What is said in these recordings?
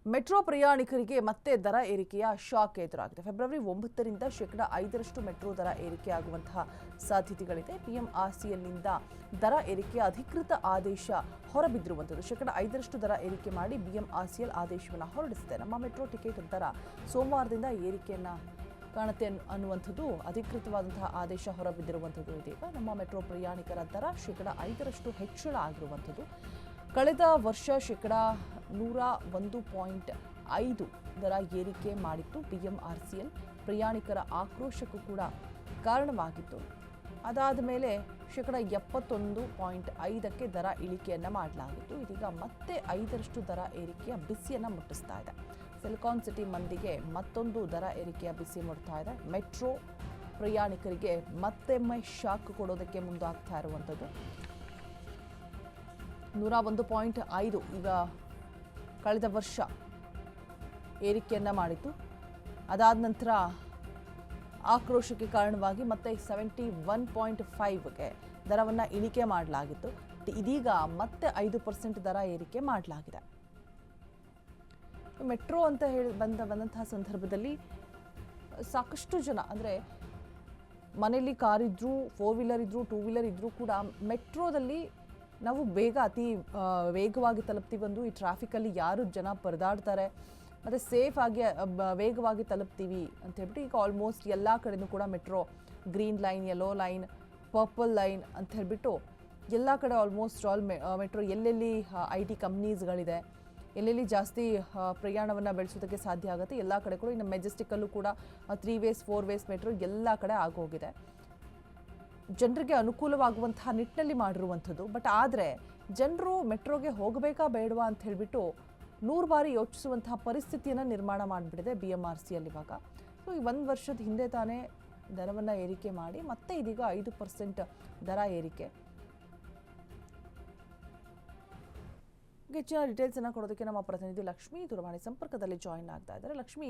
Metro ಪ್ರಯಾಣಿಕರಿಗೆ ಮತ್ತೆ ದರ ಏರಿಕೆಯ ಶಾಕ್ ಎದುರಾಗಿದೆ. ಫೆಬ್ರವರಿ 9ರಿಂದ 5% ಮೆಟ್ರೋ ದರ ಏರಿಕೆಯಾಗುವಂತಹ ಸಾಧ್ಯತೆಗಳಿದೆ. ಬಿಎಂಆರ್ಸಿಎಲ್ನಿಂದ ದರ ಏರಿಕೆಯ ಅಧಿಕೃತ ಆದೇಶ ಹೊರಬಿದ್ದಿರುವಂಥದ್ದು. 5% ದರ ಏರಿಕೆ ಮಾಡಿ ಬಿಎಂಆರ್ಸಿಎಲ್ ಆದೇಶವನ್ನು ಹೊರಡಿಸಿದೆ. ನಮ್ಮ ಮೆಟ್ರೋ ಟಿಕೆಟ್ ದರ ಸೋಮವಾರದಿಂದ ಏರಿಕೆಯನ್ನು ಕಾಣುತ್ತೆ ಅನ್ನುವಂಥದ್ದು ಅಧಿಕೃತವಾದಂತಹ ಆದೇಶ ಹೊರಬಿದ್ದಿರುವಂಥದ್ದು. ಇದೀಗ ನಮ್ಮ ಮೆಟ್ರೋ ಪ್ರಯಾಣಿಕರ ದರ 5% ಹೆಚ್ಚಳ ಆಗಿರುವಂಥದ್ದು. ಕಳೆದ ವರ್ಷ 101.5 ದರ ಏರಿಕೆ ಮಾಡಿತ್ತು ಬಿಎಂಆರ್ಸಿಎಲ್. ಪ್ರಯಾಣಿಕರ ಆಕ್ರೋಶಕ್ಕೂ ಕೂಡ ಕಾರಣವಾಗಿತ್ತು. ಅದಾದ ಮೇಲೆ 71.5ಕ್ಕೆ ದರ ಇಳಿಕೆಯನ್ನು ಮಾಡಲಾಗಿತ್ತು. ಇದೀಗ ಮತ್ತೆ 5% ದರ ಏರಿಕೆಯ ಬಿಸಿಯನ್ನು ಮುಟ್ಟಿಸ್ತಾ ಇದೆ. ಸಿಲಿಕಾನ್ ಸಿಟಿ ಮಂದಿಗೆ ಮತ್ತೊಂದು ದರ ಏರಿಕೆಯ ಬಿಸಿ ಮುಟ್ತಾ ಇದೆ. ಮೆಟ್ರೋ ಪ್ರಯಾಣಿಕರಿಗೆ ಮತ್ತೊಮ್ಮೆ ಶಾಕ್ ಕೊಡೋದಕ್ಕೆ ಮುಂದಾಗ್ತಾ ಇರುವಂಥದ್ದು. 101.5 ಈಗ ಕಳೆದ ವರ್ಷ ಏರಿಕೆಯನ್ನು ಮಾಡಿತ್ತು. ಅದಾದ ನಂತರ ಆಕ್ರೋಶಕ್ಕೆ ಕಾರಣವಾಗಿ ಮತ್ತೆ 71.5ಗೆ ದರವನ್ನು ಇಳಿಕೆ ಮಾಡಲಾಗಿತ್ತು. ಇದೀಗ ಮತ್ತೆ 5% ದರ ಏರಿಕೆ ಮಾಡಲಾಗಿದೆ. ಮೆಟ್ರೋ ಅಂತ ಹೇಳಿ ಬಂದಂತಹ ಸಂದರ್ಭದಲ್ಲಿ ಸಾಕಷ್ಟು ಜನ ಅಂದರೆ ಮನೆಯಲ್ಲಿ ಕಾರ್ ಇದ್ದರೂ, 4 ವೀಲರ್ ಇದ್ದರೂ, 2 ವೀಲರ್ ಇದ್ದರೂ ಕೂಡ ಮೆಟ್ರೋದಲ್ಲಿ ನಾವು ಅತಿ ವೇಗವಾಗಿ ತಲುಪ್ತೀವಿ. ಒಂದು ಈ ಟ್ರಾಫಿಕಲ್ಲಿ ಯಾರು ಜನ ಪರದಾಡ್ತಾರೆ ಮತ್ತು ಸೇಫ್ ಆಗಿ ವೇಗವಾಗಿ ತಲುಪ್ತೀವಿ ಅಂತ ಹೇಳ್ಬಿಟ್ಟು ಈಗ ಆಲ್ಮೋಸ್ಟ್ ಎಲ್ಲ ಕಡೆಯೂ ಕೂಡ metro green line, yellow line, purple line ಅಂತ ಹೇಳ್ಬಿಟ್ಟು ಎಲ್ಲ ಕಡೆ ಆಲ್ಮೋಸ್ಟ್ ಮೆಟ್ರೋ ಎಲ್ಲೆಲ್ಲಿ IT ಕಂಪ್ನೀಸ್ಗಳಿದೆ, ಎಲ್ಲೆಲ್ಲಿ ಜಾಸ್ತಿ ಪ್ರಯಾಣವನ್ನು ಬೆಳೆಸೋದಕ್ಕೆ ಸಾಧ್ಯ ಆಗುತ್ತೆ ಎಲ್ಲ ಕಡೆ ಕೂಡ. ಇನ್ನು ಮೆಜೆಸ್ಟಿಕಲ್ಲೂ ಕೂಡ 3 ವೇಸ್ 4 ವೇಸ್ ಮೆಟ್ರೋ ಎಲ್ಲ ಕಡೆ ಆಗೋಗಿದೆ. ಜನರಿಗೆ ಅನುಕೂಲವಾಗುವಂತಹ ನಿಟ್ಟಿನಲ್ಲಿ ಮಾಡಿರುವಂಥದ್ದು. ಬಟ್ ಆದರೆ ಜನರು ಮೆಟ್ರೋಗೆ ಹೋಗಬೇಕಾ ಬೇಡವಾ ಅಂತ ಹೇಳಿಬಿಟ್ಟು 100 ಬಾರಿ ಯೋಚಿಸುವಂತಹ ಪರಿಸ್ಥಿತಿಯನ್ನು ನಿರ್ಮಾಣ ಮಾಡಿಬಿಟ್ಟಿದೆ ಬಿಎಂಆರ್ಸಿಎಲ್ ಇವಾಗ. ಸೊ ಈ 1 ವರ್ಷದ ಹಿಂದೆ ತಾನೇ ದರವನ್ನು ಏರಿಕೆ ಮಾಡಿ ಮತ್ತೆ ಇದೀಗ 5% ದರ ಏರಿಕೆ. ಹೆಚ್ಚಿನ ಡೀಟೇಲ್ಸನ್ನು ಕೊಡೋದಕ್ಕೆ ನಮ್ಮ ಪ್ರತಿನಿಧಿ ಲಕ್ಷ್ಮಿ ದೂರವಾಣಿ ಸಂಪರ್ಕದಲ್ಲಿ ಜಾಯಿನ್ ಆಗ್ತಾ ಇದ್ದಾರೆ. ಲಕ್ಷ್ಮಿ,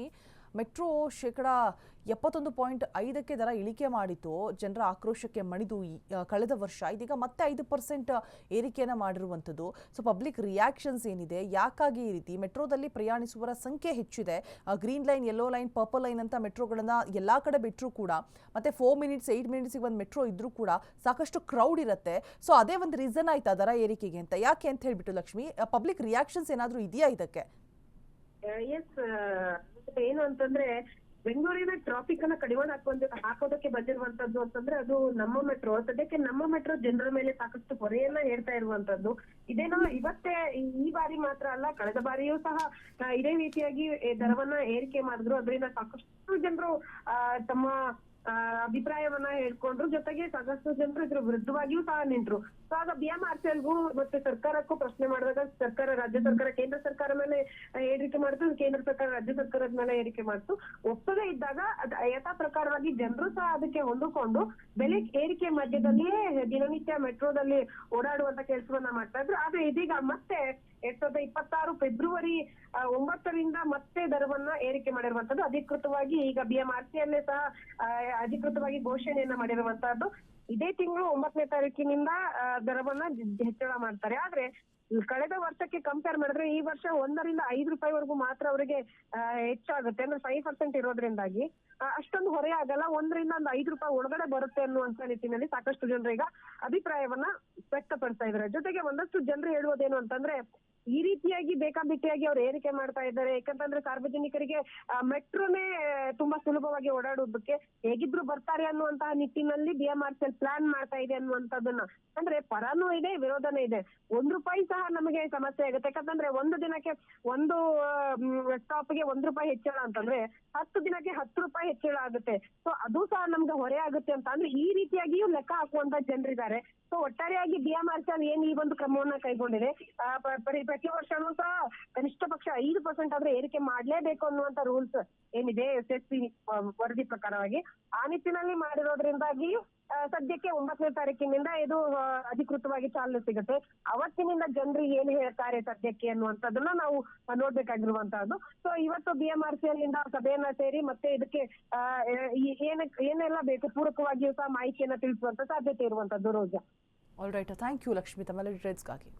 ಮೆಟ್ರೋ 71.5ಕ್ಕೆ ದರ ಇಳಿಕೆ ಮಾಡಿತ್ತು. ಜನರ ಆಕ್ರೋಶಕ್ಕೆ ಮಣಿದು ಕಳೆದ ವರ್ಷ ಇದೀಗ ಮತ್ತೆ 5% ಏರಿಕೆಯನ್ನು ಮಾಡಿರುವಂಥದ್ದು. ಸೊ ಪಬ್ಲಿಕ್ ರಿಯಾಕ್ಷನ್ಸ್ ಏನಿದೆ, ಯಾಕಾಗಿ ಈ ರೀತಿ? ಮೆಟ್ರೋದಲ್ಲಿ ಪ್ರಯಾಣಿಸುವವರ ಸಂಖ್ಯೆ ಹೆಚ್ಚಿದೆ. Green line, yellow line, purple line ಅಂತ ಮೆಟ್ರೋಗಳನ್ನು ಎಲ್ಲ ಕಡೆ ಬಿಟ್ಟರೂ ಕೂಡ ಮತ್ತೆ 4 ಮಿನಿಟ್ಸ್ 8 ಮಿನಿಟ್ಸಿಗೆ ಒಂದು ಮೆಟ್ರೋ ಇದ್ರೂ ಕೂಡ ಸಾಕಷ್ಟು ಕ್ರೌಡ್ ಇರುತ್ತೆ. ಸೊ ಅದೇ ಒಂದು ರೀಸನ್ ಆಯ್ತಾ ದರ ಏರಿಕೆಗೆ ಅಂತ? ಯಾಕೆ ಅಂತ ಹೇಳ್ಬಿಟ್ಟು ಲಕ್ಷ್ಮಿ, ಪಬ್ಲಿಕ್ ರಿಯಾಕ್ಷನ್ಸ್ ಏನಾದರೂ ಇದೆಯಾ ಇದಕ್ಕೆ? ಎಸ್, ಏನು ಅಂತಂದ್ರೆ ಬೆಂಗಳೂರಿನ ಟ್ರಾಫಿಕ್ ಅನ್ನ ಕಡಿವಾಣ ಹಾಕೋದಕ್ಕೆ ಬಂದಿರುವಂತದ್ದು ಅಂತಂದ್ರೆ ಅದು ನಮ್ಮ ಮೆಟ್ರೋ. ಸದ್ಯಕ್ಕೆ ನಮ್ಮ ಮೆಟ್ರೋ ಜನರ ಮೇಲೆ ಸಾಕಷ್ಟು ಹೊರೆಯನ್ನ ಹೇರ್ತಾ ಇರುವಂತದ್ದು. ಇದೇನೋ ಇವತ್ತೇ ಈ ಬಾರಿ ಮಾತ್ರ ಅಲ್ಲ, ಕಳೆದ ಬಾರಿಯೂ ಸಹ ಇದೇ ರೀತಿಯಾಗಿ ದರವನ್ನ ಏರಿಕೆ ಮಾಡಿದ್ರು. ಅದರಿಂದ ಸಾಕಷ್ಟು ಜನರು ತಮ್ಮ ಅಭಿಪ್ರಾಯವನ್ನ ಹೇಳ್ಕೊಂಡ್ರು. ಜೊತೆಗೆ ಸಾಕಷ್ಟು ಜನರು ಇದ್ರ ವಿರುದ್ಧವಾಗಿಯೂ ಸಹ ನಿಂತ್ರು. ಸೊ ಆಗ ಬಿಎಂಆರ್ಸಿಎಲ್ಗೂ ಮತ್ತೆ ಸರ್ಕಾರಕ್ಕೂ ಪ್ರಶ್ನೆ ಮಾಡಿದಾಗ ಸರ್ಕಾರ, ರಾಜ್ಯ ಸರ್ಕಾರ ಕೇಂದ್ರ ಸರ್ಕಾರ ಮೇಲೆ ಏರಿಕೆ ಮಾಡ್ತು, ಕೇಂದ್ರ ಸರ್ಕಾರ ರಾಜ್ಯ ಸರ್ಕಾರದ ಮೇಲೆ ಏರಿಕೆ ಮಾಡ್ತು. ಒಪ್ಪದೇ ಇದ್ದಾಗ ಯಥಾ ಪ್ರಕಾರವಾಗಿ ಜನರು ಸಹ ಅದಕ್ಕೆ ಹೊಂದಿಕೊಂಡು ಬೆಲೆ ಏರಿಕೆ ಮಧ್ಯದಲ್ಲಿಯೇ ದಿನನಿತ್ಯ ಮೆಟ್ರೋದಲ್ಲಿ ಓಡಾಡುವಂತ ಕೆಲಸವನ್ನ ಮಾಡ್ತಾ ಇದ್ರು. ಆದ್ರೆ ಇದೀಗ ಮತ್ತೆ 2026 ಫೆಬ್ರವರಿ 9ರಿಂದ ಮತ್ತೆ ದರವನ್ನ ಏರಿಕೆ ಮಾಡಿರುವಂತದ್ದು. ಅಧಿಕೃತವಾಗಿ ಈಗ ಬಿಎಂಆರ್ಸಿಎಲ್ ಸಹ ಅಧಿಕೃತವಾಗಿ ಘೋಷಣೆಯನ್ನ ಮಾಡಿರುವಂತಹದ್ದು. ಇದೇ ತಿಂಗಳು 9ನೇ ತಾರೀಕಿನಿಂದ ದರವನ್ನ ಹೆಚ್ಚಳ ಮಾಡ್ತಾರೆ. ಆದ್ರೆ ಕಳೆದ ವರ್ಷಕ್ಕೆ ಕಂಪೇರ್ ಮಾಡಿದ್ರೆ ಈ ವರ್ಷ 1ರಿಂದ 5 ರೂಪಾಯಿವರೆಗೂ ಮಾತ್ರ ಅವರಿಗೆ ಹೆಚ್ಚಾಗುತ್ತೆ. ಅಂದ್ರೆ 5% ಇರೋದ್ರಿಂದಾಗಿ ಅಷ್ಟೊಂದು ಹೊರೆ ಆಗಲ್ಲ. 1ರಿಂದ 5 ರೂಪಾಯಿ ಒಳಗಡೆ ಬರುತ್ತೆ ಅನ್ನುವಂತ ನಿಟ್ಟಿನಲ್ಲಿ ಸಾಕಷ್ಟು ಜನರು ಈಗ ಅಭಿಪ್ರಾಯವನ್ನ ವ್ಯಕ್ತಪಡಿಸ್ತಾ ಇದ್ದಾರೆ. ಜೊತೆಗೆ ಒಂದಷ್ಟು ಜನರು ಹೇಳುವುದೇನು ಅಂತಂದ್ರೆ, ಈ ರೀತಿಯಾಗಿ ಬೇಕಾಬಿಟ್ಟಿಯಾಗಿ ಅವ್ರು ಏರಿಕೆ ಮಾಡ್ತಾ ಇದ್ದಾರೆ. ಯಾಕಂತಂದ್ರೆ ಸಾರ್ವಜನಿಕರಿಗೆ ಮೆಟ್ರೋನೇ ತುಂಬಾ ಸುಲಭವಾಗಿ ಓಡಾಡೋದಕ್ಕೆ ಹೇಗಿದ್ರು ಬರ್ತಾರೆ ಅನ್ನುವಂತಹ ನಿಟ್ಟಿನಲ್ಲಿ ಬಿಎಂಆರ್ಸಿಎಲ್ ಪ್ಲಾನ್ ಮಾಡ್ತಾ ಇದೆ ಅನ್ನುವಂಥದ್ದನ್ನ, ಅಂದ್ರೆ ಪರನೂ ಇದೆ, ವಿರೋಧನೂ ಇದೆ. 1 ರೂಪಾಯಿ ಸಹ ನಮಗೆ ಸಮಸ್ಯೆ ಆಗುತ್ತೆ. ಯಾಕಂತಂದ್ರೆ ಒಂದು ದಿನಕ್ಕೆ ಒಂದು ಸ್ಟಾಪ್ಗೆ 1 ರೂಪಾಯಿ ಹೆಚ್ಚಳ ಅಂತಂದ್ರೆ 10 ದಿನಕ್ಕೆ 10 ರೂಪಾಯಿ ಹೆಚ್ಚಳ ಆಗುತ್ತೆ. ಸೊ ಅದು ಸಹ ನಮ್ಗೆ ಹೊರೆ ಆಗುತ್ತೆ ಅಂತ ಅಂದ್ರೆ ಈ ರೀತಿಯಾಗಿಯೂ ಲೆಕ್ಕ ಹಾಕುವಂತ ಜನರಿದ್ದಾರೆ. ಸೊ ಒಟ್ಟಾರೆಯಾಗಿ ಬಿಎಂಆರ್ಸಿಎಲ್ ಏನ್ ಈ ಒಂದು ಕ್ರಮವನ್ನ ಕೈಗೊಂಡಿದೆ, ಪ್ರತಿ ವರ್ಷನೂ ಸಹ ಕನಿಷ್ಠ ಪಕ್ಷ 5% ಆದ್ರೆ ಏರಿಕೆ ಮಾಡ್ಲೇಬೇಕು ಅನ್ನುವಂತ ರೂಲ್ಸ್ ಏನಿದೆ SSC ವರದಿ ಪ್ರಕಾರವಾಗಿ, ಆ ನಿಟ್ಟಿನಲ್ಲಿ ಮಾಡಿರೋದ್ರಿಂದಾಗಿ ಸದ್ಯಕ್ಕೆ 9ನೇ ತಾರೀಕಿನಿಂದ ಇದು ಅಧಿಕೃತವಾಗಿ ಚಾಲನೆ ಸಿಗುತ್ತೆ. ಅವತ್ತಿನಿಂದ ಜನರಿಗೆ ಏನು ಹೇಳ್ತಾರೆ ಸದ್ಯಕ್ಕೆ ಅನ್ನುವಂಥದ್ದನ್ನ ನಾವು ನೋಡ್ಬೇಕಾಗಿರುವಂತಹದ್ದು. ಸೊ ಇವತ್ತು ಬಿಎಂಆರ್ಸಿಎಲ್ ಇಂದ ಸಭೆಯನ್ನ ಸೇರಿ ಮತ್ತೆ ಇದಕ್ಕೆ ಏನೆಲ್ಲ ಬೇಕು ಪೂರಕವಾಗಿಯೂ ಸಹ ಮಾಹಿತಿಯನ್ನ ತಿಳಿಸುವಂತ ಸಾಧ್ಯತೆ ಇರುವಂತದ್ದು. Roja, all right, thank you Lakshmi ತಮ್ಮ ಡೀಟೇಲ್ಸ್ಗಾಗಿ.